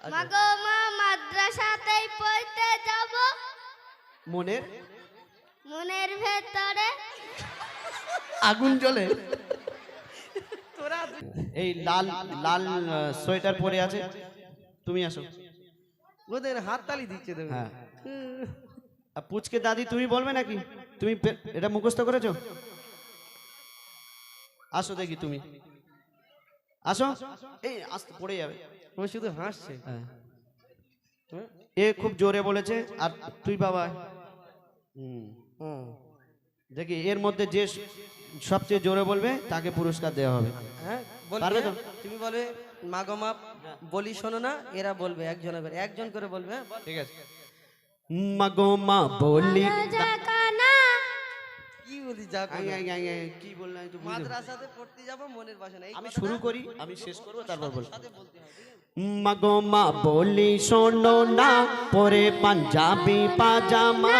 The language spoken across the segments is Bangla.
মাগো মা মাদ্রাসাতেই পড়তে যাব মনের মনের ভেতরে আগুন জ্বলে। তোরা এই লাল লাল সোয়েটার পরে আছে, তুমি আসো। ওদের হাত তালি দিচ্ছে দেখো। হ্যাঁ, আর পুচকে দাদি তুমি বলবে নাকি? তুমি এটা মুখস্থ করেছো? আসো দেখি, তুমি আসো। এই আসতে পড়ে যাবে। ও শুধু হাসছে। হ্যাঁ, এ খুব জোরে বলেছে, আর তুই বাবা দেখি এর মধ্যে যে সবচেয়ে জোরে বলবে তাকে পুরস্কার দেওয়া হবে। হ্যাঁ পারবে বলবে তো? তুমি বলবে মা গো মা বলি শোনো না, এরা বলবে একজন করে বলবে। হ্যাঁ বল। ঠিক আছে। মাগো মা বলি জাকানা কি বলি যা কি বললাম একটু বুঝতে মাদ্রাসাতে পড়তে যাব মনের বাসনা। এই আমি কথাটা শুরু করি, আমি শেষ করবো, তারপর বলবো। সাথে বলতে হবে, ঠিক আছে? মাগো মা বলি শোনো না, পরে পাঞ্জাবি পাজামা।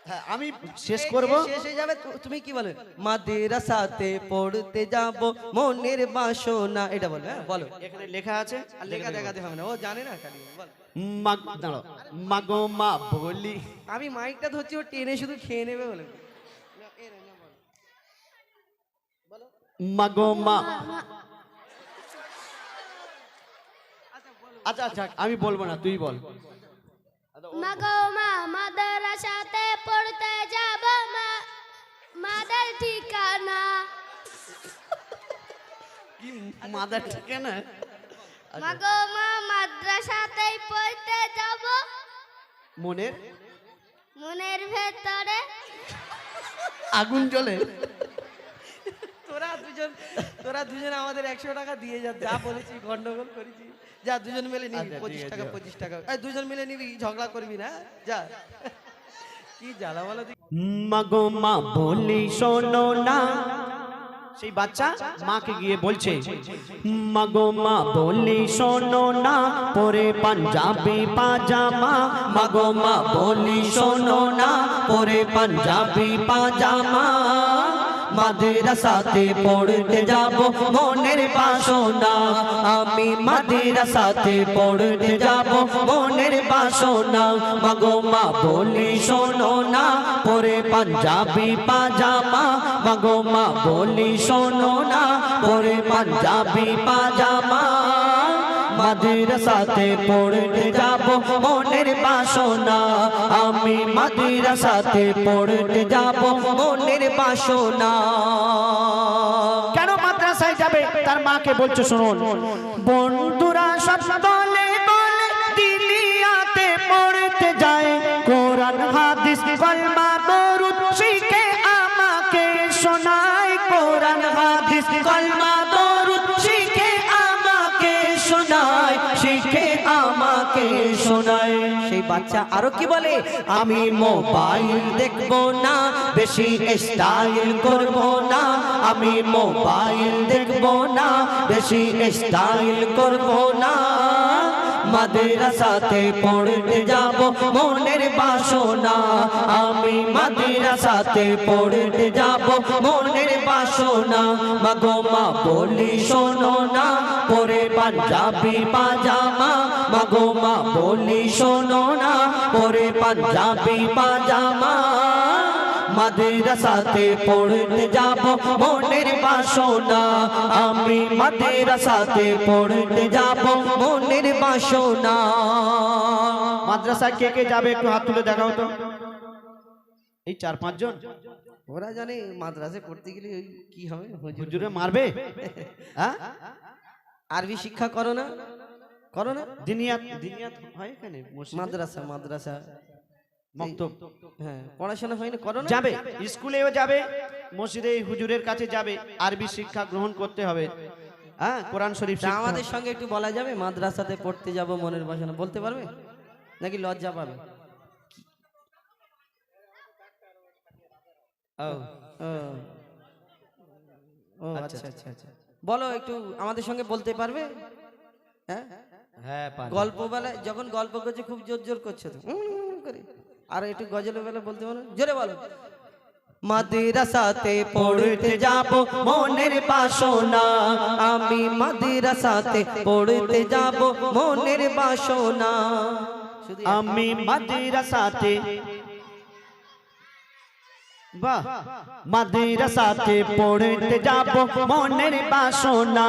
হ্যাঁ, আমি শেষ করব। শেষ হয়ে যাবে, তুমি কি বলে? মাদ্রাসাতে পড়তে যাব মনের বাসনা, এটা বলবে। হ্যাঁ বলো। এখানে লেখা আছে, আর লেখা দেখাতে হবে না, ও জানে না খালি বল। দাঁড়াও। মাগো মা বলি, আমি মাইকটা ধরছি, ও টেনে শুধু খেয়ে নেবে বলে। মাগো মা। আচ্ছা আচ্ছা, আমি বলবো না, তুই বল। মাগো মা মাদ্রাসাতে পড়তে যাব মাদের ঠিকানা কি মাদার ঠিকানা? মাগো মা মাদ্রাসাতেই পড়তে যাব মনের মনের ভেতরে আগুন জ্বলে। তোরা দুজন আমাদের 100 টাকা দিয়ে যা বলেছি, গন্ডগোল করেছি। যা দুজন মিলে নিবি, আচ্ছা, 25 ঠিক টাকা আছে। 25 টাকা। এই দুজন মিলে নিবি, ঝগড়া করবি না। যা কি জ্বালা বলো দেখি। মাগো মা বলি শোনো না, সেই বাচ্চা মাকে গিয়ে বলছে, মাগো মা বলি শোনো না, পরে পাঞ্জাবি পাজামা। মাগো মা বলি শোনো না, পরে পাঞ্জাবি পাজামা। মাদ্রাসাতে পড়তে যাব মনের বাসনা, আমি মাদ্রাসাতে পড়তে যাব মনের বাসনা। মাগো মা বলি শোনো না, পরে পাঞ্জাবি পাজামা। মাগো মা বলি শোনো না, পরে পাঞ্জাবি পাজামা। মাদ্রাসাতে পড়তে যাব মনের বাসনা, আমি মাদ্রাসাতে পড়তে যাব মনের বাসনা। কেন মাদ্রাসায় যাবে তার মাকে বলছে শুনুন। বন্ধুরা সব বলে বলে দিলিয়াতে পড়তে যায়, কোরআন হাদিস কলমা দরুদ শিখে আমাকে শোনায়। কোরআন হাদিস কলমা দরুদ শিখে আমাকে শোনায়, শিখে আমাকে শোনায়। সেই বাচ্চা আরো কি বলে? আমি মোবাইল দেখবো না, বেশি স্টাইল করবো না। আমি মোবাইল দেখবো না, বেশি স্টাইল করবো না। মাদ্রাসাতে পড়তে যাব মনের বাসনা, আমি মাদ্রাসাতে পড়তে যাব মনের বাসনা। মাগো মা বলি শোনো না, পরে পাঞ্জাবি পাজামা। মাগো মা বলি শোনো না, পরে পাঞ্জাবি পাজামা। মাদ্রাসাতে পড়তে যাব মনের বাসনা, আমি মাদ্রাসাতে পড়তে যাব মনের বাসনা। মাদ্রাসা কে কে যাবে একটু হাত তুলে দেখাও তো। এই 4-5 জন। ওরা জানে মাদ্রাসায় পড়তে গেলে ওই কি হবে, হুজুরে মারবে। হ্যাঁ, আরবি শিক্ষা করো না, করো না। দিনিয়াত হয় এখানে মাদ্রাসা মাদ্রাসা মক্তব। হ্যাঁ পড়াশোনা হয় না, করো না। যাবে, স্কুলেও যাবে, মসজিদে হুজুরের কাছে যাবে, আরবি শিক্ষা গ্রহণ করতে হবে। হ্যাঁ, কোরআন শরীফ তা আমাদের সঙ্গে একটু বলা যাবে মাদ্রাসাতে পড়তে যাব মনের বাসনা, বলতে পারবে নাকি লজ্জা পাবে? ও আচ্ছা আচ্ছা আচ্ছা, বলো একটু আমাদের সঙ্গে বলতে পারবে? হ্যাঁ হ্যাঁ, গল্প বেলায় যখন গল্প করছে খুব জোর জোর করছে তো করে, আর একটু গজলের বেলা বলতে পারো, জোরে বলো। মাদ্রাসাতে পড়তে যাব মনের বাসনা, আমি মাদ্রাসাতে পড়তে যাব মনের বাসনা। আমি মাদ্রাসাতে বাহ মাদ্রাসাতে পড়তে যাব মনের বাসনা,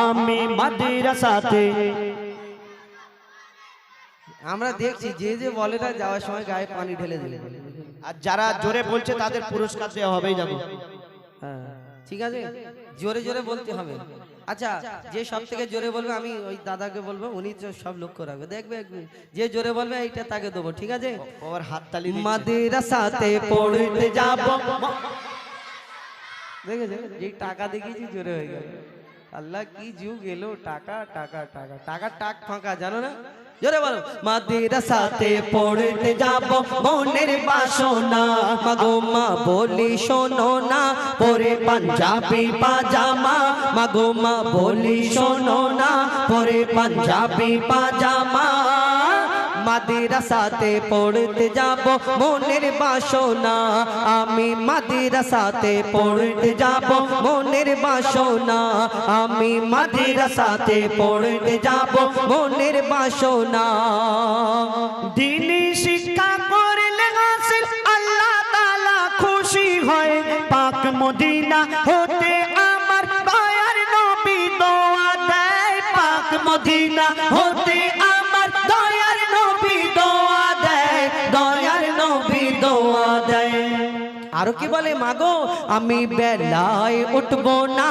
আমি মাদ্রাসাতে। আমরা দেখছি যে যে বলে না যাওয়ার সময় গায়ে পানি ঢেলে দিলে। আর যারা জোরে বলছে তাদের পুরস্কার দেওয়া হবেই যাবে। হ্যাঁ ঠিক আছে, জোরে জোরে বলতে হবে। আচ্ছা, যে সব থেকে জোরে বলবে আমি ওই দাদাকে বলবো, উনি তো সব লক্ষ্য রাখবে, দেখবে যে জোরে বলবে এইটা তাকে দেবো, ঠিক আছে? ওর হাততালি দিচ্ছে। মাদ্রাসাতে পড়তে যাব, দেখেছে যে টাকা দেখিয়েছি জোরে হয়ে গেল। আল্লাহ কি যুগ এলো, টাকা টাকা টাকা টাকা টাক ফাঁকা, জানো না? জোরে বলো, মাদ্রাসাতে পড়তে যাব মনের বাসনা, মাগো মা বলি শোনো না পরে পাঞ্জাবি পাজামা, মাগো মা বলি শোনো না পরে পাঞ্জাবি পাজামা। মাদ্রাসাতে পড়তে যাব মনের বাসনা, আমি মাদ্রাসাতে পড়তে যাব মনের বাসনা, আমি মাদ্রাসাতে পড়তে যাব মনের বাসনা। দিনী শিক্ষা করলে হাসিল আল্লাহ তাআলা খুশি হয়, পাক মদিনা হতে আমার দয়ার নবী দোয়া দেয়, পাক মদিনা হতে আমার দয়ার নবী দোয়া দেয়, দয়ার নবী দোয়া দেয়। আরো কি বলে, মাগো আমি বেলায় উঠবো না,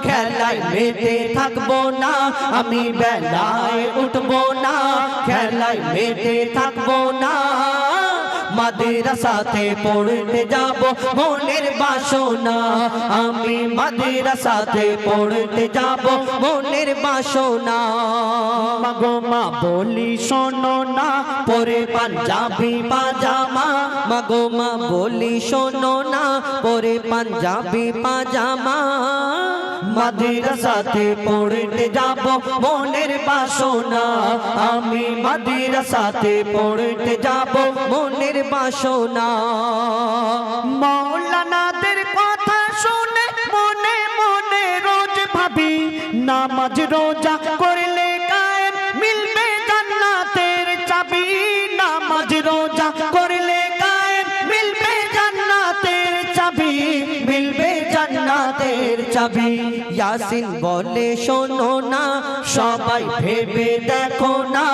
খেলায় মেতে থাকবো না, আমি বেলায় উঠবো না, খেলায় মেতে থাকবো না। মাদ্রাসাতে পড়তে যাব মনের বাসনা, আমি মাদ্রাসাতে পড়তে যাব মনের বাসনা। মাগো মা বলি শোনো না পরে পাঞ্জাবি পাজামা, মাগো মা বলি শোনো না পরে পাঞ্জাবি পাজামা। মাদ্রাসাতে পড়তে যাব মনের বাসনা, আমি মাদ্রাসাতে পড়তে যাব মনের বাসনা। মৌলানাদের কথা শুনে মনে মনে রোজ ভাবি, নামাজ রোজা করলে কায়েম মিলবে জান্নাতের চাবি, নামাজ রোজা করলে কায়েম মিলবে জান্নাতের চাবি, মিলবে জান্নাতের চাবি। ইয়াসিন বলে শোনো না সবাই ভেবে দেখো না,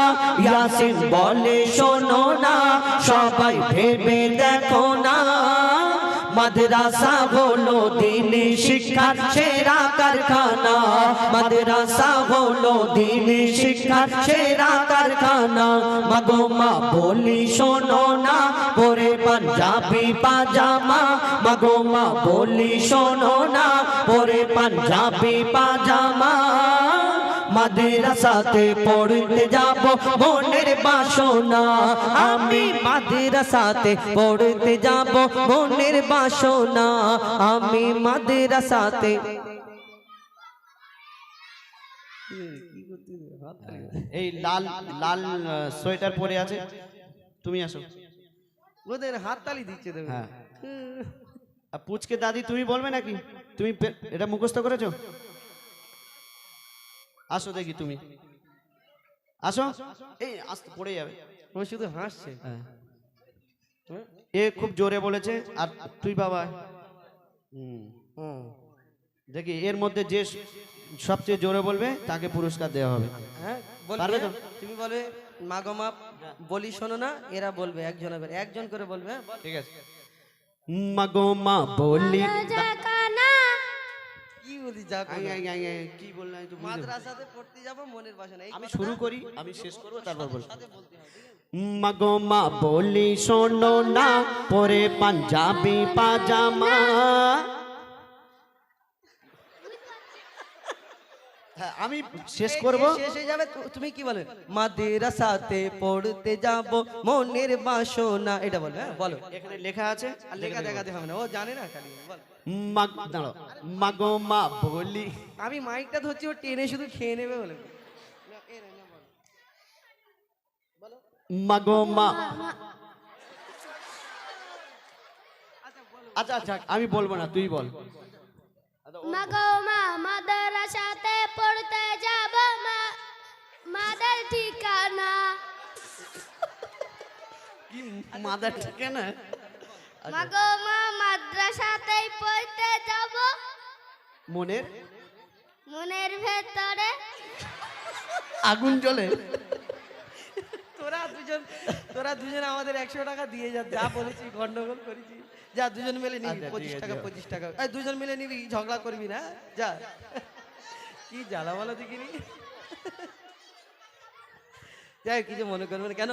ইয়াসিন বলে শোনো না সবাই ভেবে দেখো না। মাদ্রাসা হলো দ্বীনি শিক্ষার সেরা কারখানা, মাদ্রাসা হলো দ্বীনি শিক্ষার সেরা কারখানা। মাগো মা বলি শোনো না পরে পাঞ্জাবি পাজামা, মাগো মা বলি শোনো না পরে পাঞ্জাবি পাজামা। মাদ্রাসাতে পড়তে যাব মনের বাসনা, আমি মাদ্রাসাতে পড়তে যাব মনের বাসনা, আমি মাদ্রাসাতে। এই লাল লাল সোয়েটার পরে আছে, তুমি আসো। ওদের হাততালি দিচ্ছে দেখো। হ্যাঁ, আর পুচকে দাদি তুমি বলবে নাকি? তুমি এটা মুখস্থ করেছো? আসো দেখি, তুমি আসো। এই আস্তে পড়ে যাবে। ও শুধু হাসছে। হ্যাঁ, এ খুব জোরে বলেছে, আর তুই বাবা দেখি এর মধ্যে যে সবচেয়ে জোরে বলবে তাকে পুরস্কার দেওয়া হবে। হ্যাঁ পারবে বলবে তো? তুমি বলবে মাগো মা বলি শোনো না, এরা বলবে একজন করে, একজন করে বলবে। হ্যাঁ বল। ঠিক আছে। মাগো মা বলি জাকানা কি বলি যা কি বললাম একটু বুঝতে পারছি। মাদ্রাসাতে পড়তে যাব মনের বাসনা, এই আমি কথাটা শুরু করি, আমি শেষ করবো, তারপর বলবো। সাথে বলতে হবে, ঠিক আছে? মাগো মা বলি শোনো না পরে পাঞ্জাবি পাজামা। হ্যাঁ, আমি শেষ করব। শেষ হয়ে যাবে, তুমি কি বলে, মাদ্রাসাতে পড়তে যাব মনের বাসনা, এটা বলবে। হ্যাঁ বলো, এখানে লেখা আছে, আর লেখা দেখাতে হবে না, ও জানে না খালি বল। দাঁড়াও। মাগো মা বলি, আমি মাইকটা ধরছি, ও টেনে শুধু খেয়ে নেবে বলে। মাগো মা আচ্ছা বলো আচ্ছা আচ্ছা আমি বলবো না, তুই বল। মাগো মা মাদ্রাসাতে পড়তে যাব মা, মাদের ঠিকানা। কি মাদার ঠিকানা? মাগো মা মাদ্রাসাতে পড়তে যাব, মনের মনের ভেতরে আগুন জ্বলে। তোরা দুজন আমাদের 100 টাকা দিয়ে যা, যা বলেছি গন্ডগোল করেছি, যা দুজন মিলে নিবি আচ্ছা, 25 ঠিক টাকা আছে। 25 টাকা, এই দুজন মিলে নিবি, ঝগড়া করবি না, যা। কি জ্বালা বলা দেখিনি। যাই কিছু মনে করবেন কেন?